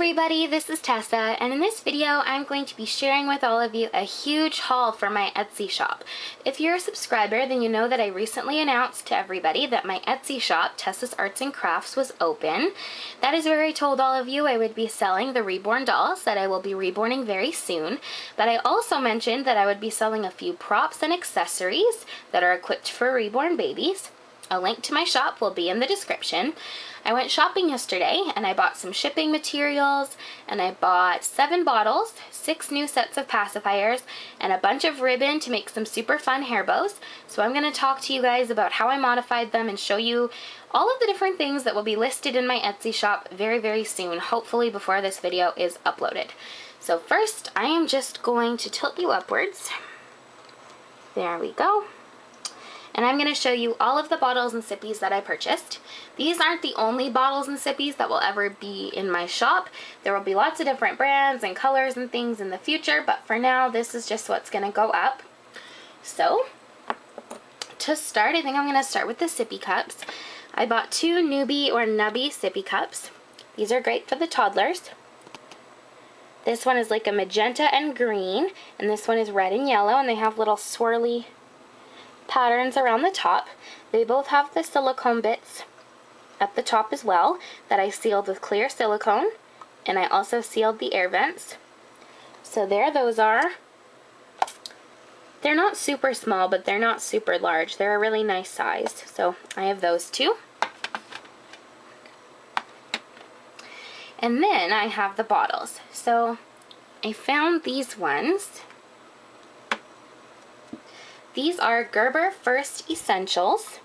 everybody, this is Tessa, and in this video I'm going to be sharing with all of you a huge haul for my Etsy shop. If you're a subscriber, then you know that I recently announced to everybody that my Etsy shop, Tessa's Arts and Crafts, was open. That is where I told all of you I would be selling the reborn dolls that I will be reborning very soon, but I also mentioned that I would be selling a few props and accessories that are equipped for reborn babies. A link to my shop will be in the description. I went shopping yesterday and I bought some shipping materials, and I bought 7 bottles, 6 new sets of pacifiers, and a bunch of ribbon to make some super fun hair bows. So I'm going to talk to you guys about how I modified them and show you all of the different things that will be listed in my Etsy shop very soon, hopefully before this video is uploaded. So first, I am just going to tilt you upwards. There we go. And I'm going to show you all of the bottles and sippies that I purchased. These aren't the only bottles and sippies that will ever be in my shop. There will be lots of different brands and colors and things in the future, but for now, this is just what's going to go up. So, to start, I think I'm going to start with the sippy cups. I bought 2 newbie or nubby sippy cups. These are great for the toddlers. This one is like a magenta and green, and this one is red and yellow, and they have little swirly patterns around the top. They both have the silicone bits at the top as well that I sealed with clear silicone, and I also sealed the air vents. So there those are. They're not super small, but they're not super large. They're a really nice size. So I have those 2. And then I have the bottles. So I found these ones. These are Gerber First Essentials,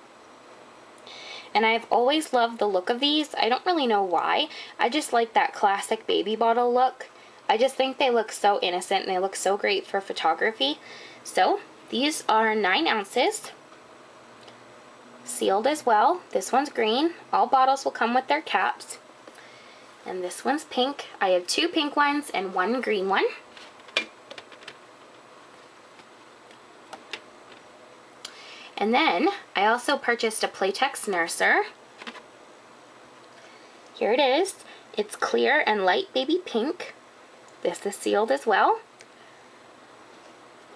and I've always loved the look of these. I don't really know why. I just like that classic baby bottle look. I just think they look so innocent and they look so great for photography. So these are 9 ounces, sealed as well. This one's green. All bottles will come with their caps. And this one's pink. I have 2 pink ones and 1 green one. And then I also purchased a Playtex nurser. Here it is. It's clear and light baby pink. This is sealed as well.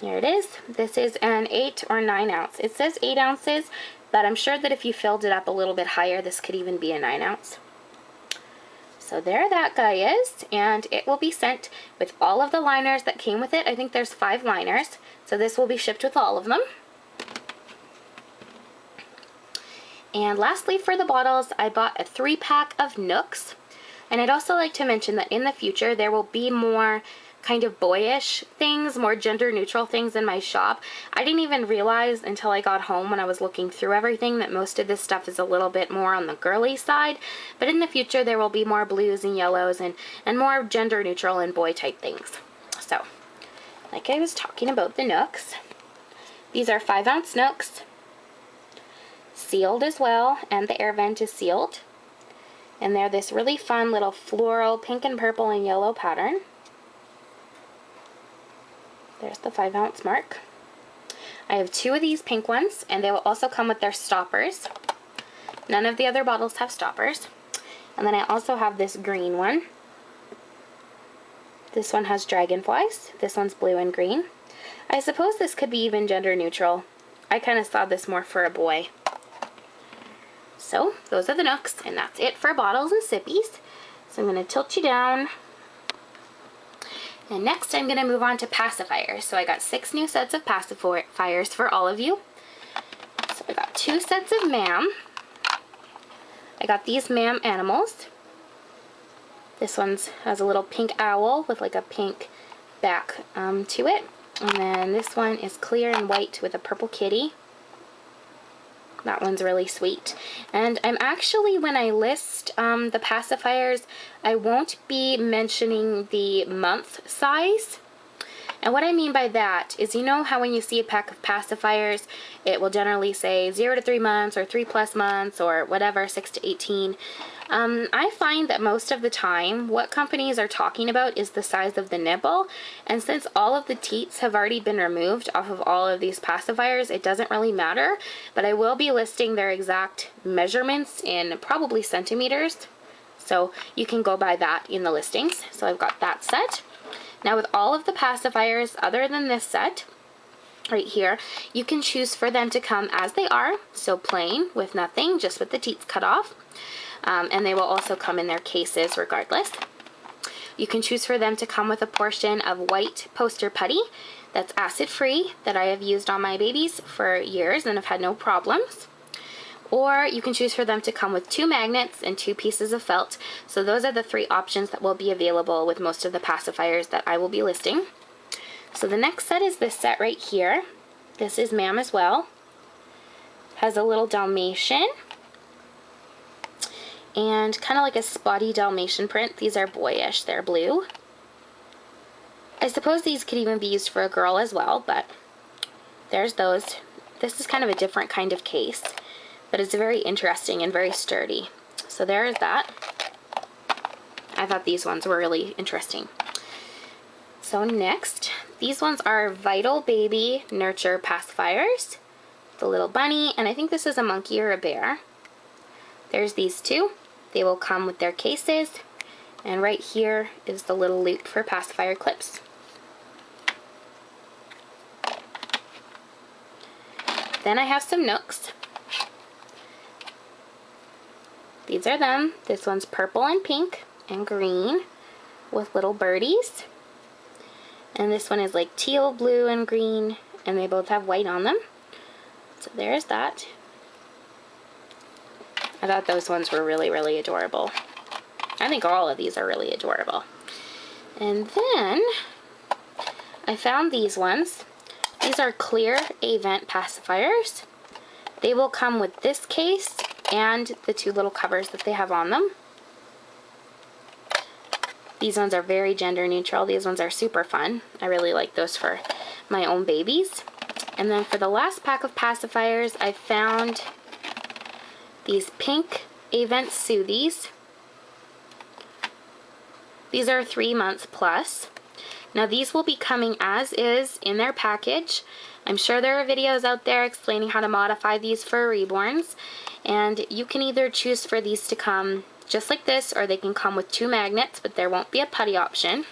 Here it is. This is an 8 or 9 ounce. It says 8 ounces, but I'm sure that if you filled it up a little bit higher, this could even be a 9 ounce. So there that guy is, and it will be sent with all of the liners that came with it. I think there's 5 liners, so this will be shipped with all of them. And lastly, for the bottles, I bought a 3-pack of Nooks. And I'd also like to mention that in the future, there will be more kind of boyish things, more gender-neutral things in my shop. I didn't even realize until I got home when I was looking through everything that most of this stuff is a little bit more on the girly side. But in the future, there will be more blues and yellows and more gender-neutral and boy-type things. So, like I was talking about the Nooks, these are 5-ounce Nooks. Sealed as well, and the air vent is sealed, and they're this really fun little floral pink and purple and yellow pattern. There's the 5-ounce mark. I have 2 of these pink ones, and they will also come with their stoppers. None of the other bottles have stoppers. And then I also have this green one. This one has dragonflies. This one's blue and green. I suppose this could be even gender neutral. I kind of saw this more for a boy. So, those are the Nooks, and that's it for bottles and sippies. So I'm going to tilt you down. And next I'm going to move on to pacifiers. So I got 6 new sets of pacifiers for all of you. So I got 2 sets of Ma'am. I got these Ma'am animals. This one has a little pink owl with like a pink back to it. And then this one is clear and white with a purple kitty. That one's really sweet. And I'm actually, when I list the pacifiers, I won't be mentioning the month size. And what I mean by that is, you know how when you see a pack of pacifiers, it will generally say 0 to 3 months or 3+ months or whatever, 6 to 18. I find that most of the time what companies are talking about is the size of the nipple, and since all of the teats have already been removed off of all of these pacifiers, it doesn't really matter, but I will be listing their exact measurements in probably centimeters. So you can go by that in the listings. So I've got that set. Now with all of the pacifiers other than this set right here, you can choose for them to come as they are, so plain with nothing, just with the teats cut off. And they will also come in their cases regardless. You can choose for them to come with a portion of white poster putty that's acid-free that I have used on my babies for years and have had no problems. Or you can choose for them to come with 2 magnets and 2 pieces of felt. So those are the 3 options that will be available with most of the pacifiers that I will be listing. So the next set is this set right here. This is Ma'am as well. Has a little Dalmatian and kind of like a spotty Dalmatian print. These are boyish, they're blue. I suppose these could even be used for a girl as well, but there's those. This is kind of a different kind of case, but it's very interesting and very sturdy. So there is that. I thought these ones were really interesting. So next, these ones are Vital Baby Nurture pacifiers. The little bunny, and I think this is a monkey or a bear. There's these 2. They will come with their cases, and right here is the little loop for pacifier clips. Then I have some Nooks. These are them. This one's purple and pink and green with little birdies. And this one is like teal, blue, and green, and they both have white on them. So there's that. I thought those ones were really, really adorable. I think all of these are really adorable. And then I found these ones. These are clear A-vent pacifiers. They will come with this case and the 2 little covers that they have on them. These ones are very gender neutral. These ones are super fun. I really like those for my own babies. And then for the last pack of pacifiers, I found these pink A-vent Soothies. These are 3 months plus. Now these will be coming as is in their package. I'm sure there are videos out there explaining how to modify these for reborns. And you can either choose for these to come just like this, or they can come with 2 magnets, but there won't be a putty option.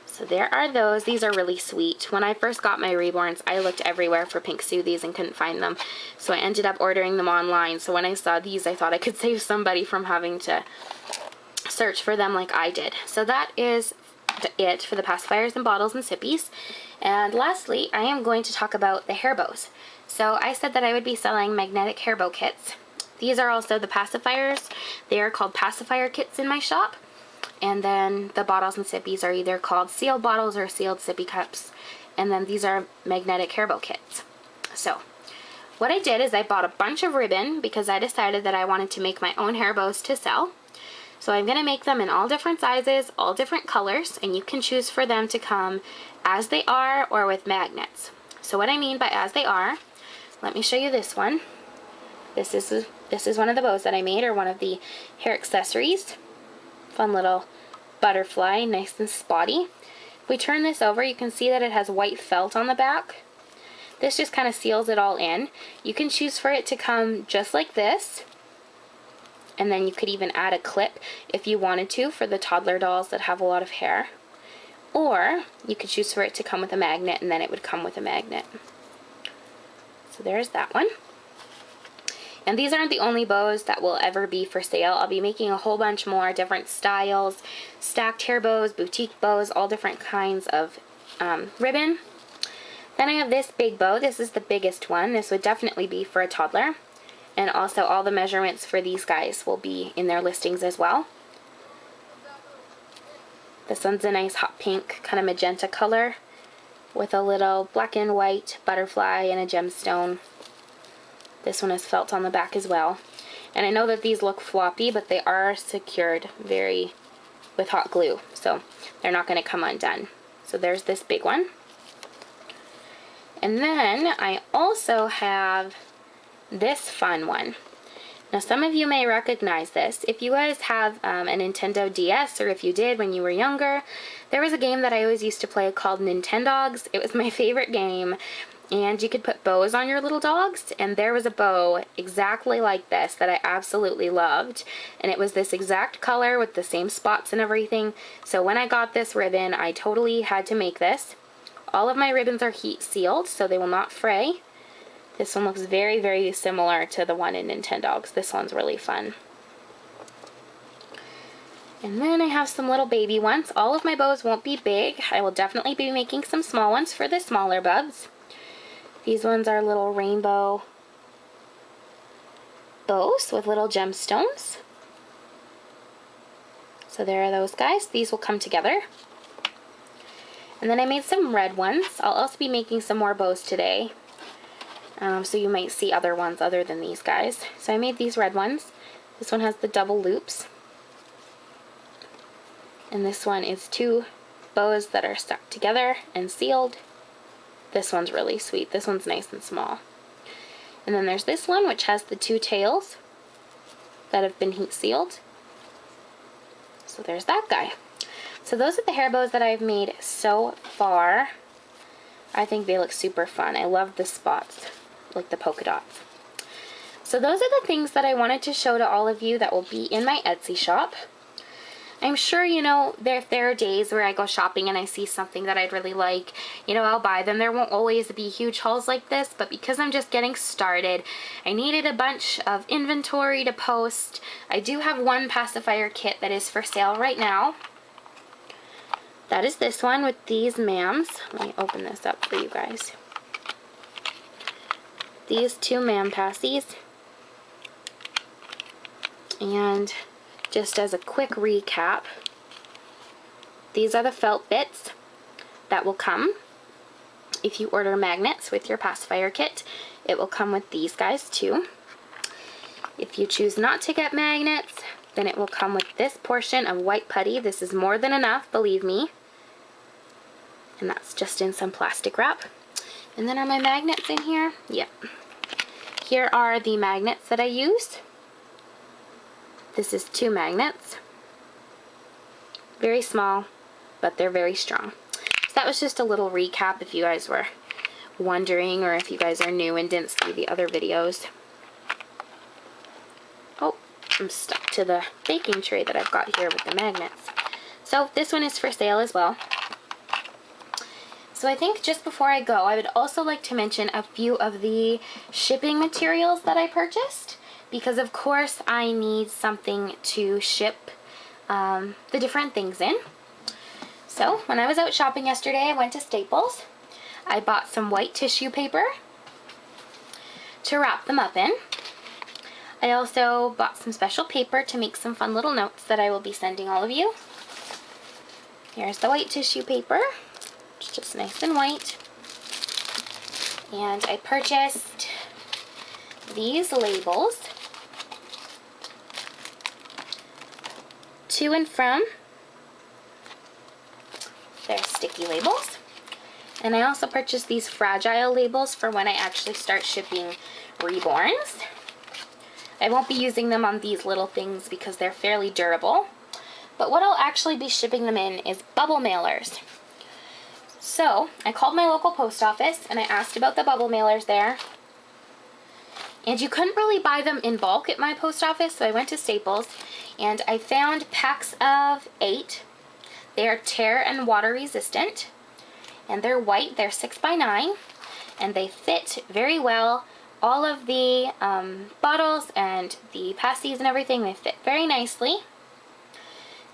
So there are those. These are really sweet. When I first got my reborns, I looked everywhere for pink Soothies and couldn't find them. So I ended up ordering them online. So when I saw these, I thought I could save somebody from having to search for them like I did. So that is it for the pacifiers and bottles and sippies. And lastly, I am going to talk about the hair bows. So I said that I would be selling magnetic hair bow kits. These are also the pacifiers. They are called pacifier kits in my shop. And then the bottles and sippies are either called sealed bottles or sealed sippy cups. And then these are magnetic hair bow kits. So what I did is I bought a bunch of ribbon because I decided that I wanted to make my own hair bows to sell. So I'm going to make them in all different sizes, all different colors, and you can choose for them to come as they are or with magnets. So what I mean by as they are, let me show you this one. This is one of the bows that I made, or one of the hair accessories. Fun little butterfly, nice and spotty. If we turn this over, you can see that it has white felt on the back. This just kind of seals it all in. You can choose for it to come just like this, and then you could even add a clip if you wanted to for the toddler dolls that have a lot of hair. Or you could choose for it to come with a magnet, and then it would come with a magnet. So there's that one. And these aren't the only bows that will ever be for sale. I'll be making a whole bunch more different styles, stacked hair bows, boutique bows, all different kinds of ribbon. Then I have this big bow. This is the biggest one. This would definitely be for a toddler. And also all the measurements for these guys will be in their listings as well. This one's a nice hot pink, kind of magenta color with a little black and white butterfly and a gemstone. This one is felt on the back as well. And I know that these look floppy, but they are secured with hot glue, so they're not going to come undone. So there's this big one. And then I also have this fun one. Now some of you may recognize this. If you guys have a Nintendo DS, or if you did when you were younger, there was a game that I always used to play called Nintendogs. It was my favorite game. and you could put bows on your little dogs, and there was a bow exactly like this that I absolutely loved, and it was this exact color with the same spots and everything. So when I got this ribbon, I totally had to make this. All of my ribbons are heat sealed, so they will not fray. This one looks very, very similar to the one in Nintendogs. This one's really fun. And then I have some little baby ones. All of my bows won't be big. I will definitely be making some small ones for the smaller bugs. These ones are little rainbow bows with little gemstones. So there are those guys. These will come together. And then I made some red ones. I'll also be making some more bows today. So you might see other ones other than these guys. So I made these red ones. This one has the double loops. And this one is 2 bows that are stuck together and sealed. This one's really sweet. This one's nice and small. And then there's this one, which has the 2 tails that have been heat sealed. So there's that guy. So those are the hair bows that I've made so far. I think they look super fun. I love the spots, like the polka dots. So those are the things that I wanted to show to all of you that will be in my Etsy shop. I'm sure, you know, if there are days where I go shopping and I see something that I'd really like, you know, I'll buy them. There won't always be huge hauls like this, but because I'm just getting started, I needed a bunch of inventory to post. I do have one pacifier kit that is for sale right now. That is this one with these mams. Let me open this up for you guys. These 2 mam Pacis. And just as a quick recap, these are the felt bits that will come if you order magnets with your pacifier kit. It will come with these guys too. If you choose not to get magnets, then it will come with this portion of white putty. This is more than enough, believe me. And that's just in some plastic wrap. And then are my magnets in here? Yep. Here are the magnets that I use. This is 2 magnets. Very small, but they're very strong. So that was just a little recap if you guys were wondering, or if you guys are new and didn't see the other videos. Oh, I'm stuck to the baking tray that I've got here with the magnets. So this one is for sale as well. So I think just before I go, I would also like to mention a few of the shipping materials that I purchased, because of course I need something to ship the different things in. So when I was out shopping yesterday, I went to Staples. I bought some white tissue paper to wrap them up in. I also bought some special paper to make some fun little notes that I will be sending all of you. Here's the white tissue paper. It's just nice and white. And I purchased these labels. To and from. They're sticky labels. And I also purchased these fragile labels for when I actually start shipping reborns. I won't be using them on these little things because they're fairly durable. But what I'll actually be shipping them in is bubble mailers. So I called my local post office and I asked about the bubble mailers there. And you couldn't really buy them in bulk at my post office, so I went to Staples and I found packs of 8. They are tear and water resistant, and they're white. They're 6x9, and they fit very well. All of the bottles and the Pacis and everything, they fit very nicely.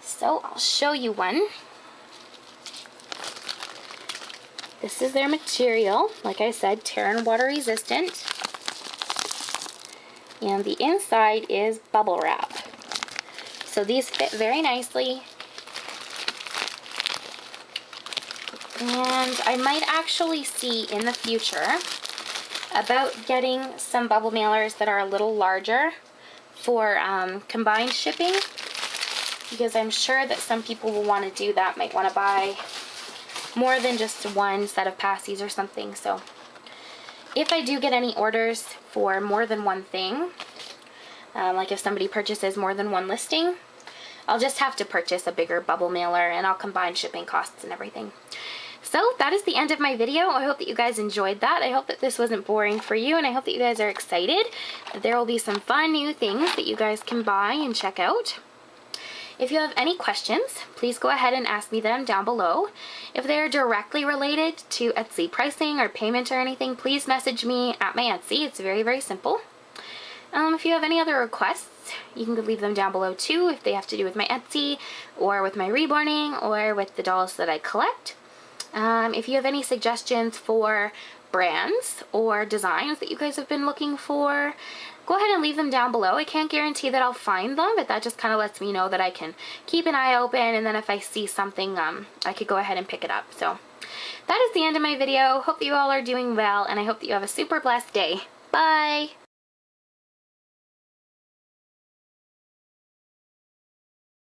So I'll show you one. This is their material. Like I said, tear and water resistant. And the inside is bubble wrap. So these fit very nicely. And I might actually see in the future about getting some bubble mailers that are a little larger for combined shipping, because I'm sure that some people will want to do that, might want to buy more than just one set of Pacis or something. So if I do get any orders for more than one thing, like if somebody purchases more than one listing, I'll just have to purchase a bigger bubble mailer and I'll combine shipping costs and everything. So that is the end of my video. I hope that you guys enjoyed that. I hope that this wasn't boring for you, and I hope that you guys are excited. There will be some fun new things that you guys can buy and check out. If you have any questions, please go ahead and ask me them down below. If they're directly related to Etsy pricing or payment or anything, please message me at my Etsy. It's very, very simple. If you have any other requests, you can leave them down below too, if they have to do with my Etsy or with my reborning or with the dolls that I collect. If you have any suggestions for brands or designs that you guys have been looking for, go ahead and leave them down below. I can't guarantee that I'll find them, but that just kind of lets me know that I can keep an eye open, and then if I see something, I could go ahead and pick it up. So that is the end of my video. Hope that you all are doing well, and I hope that you have a super blessed day. Bye!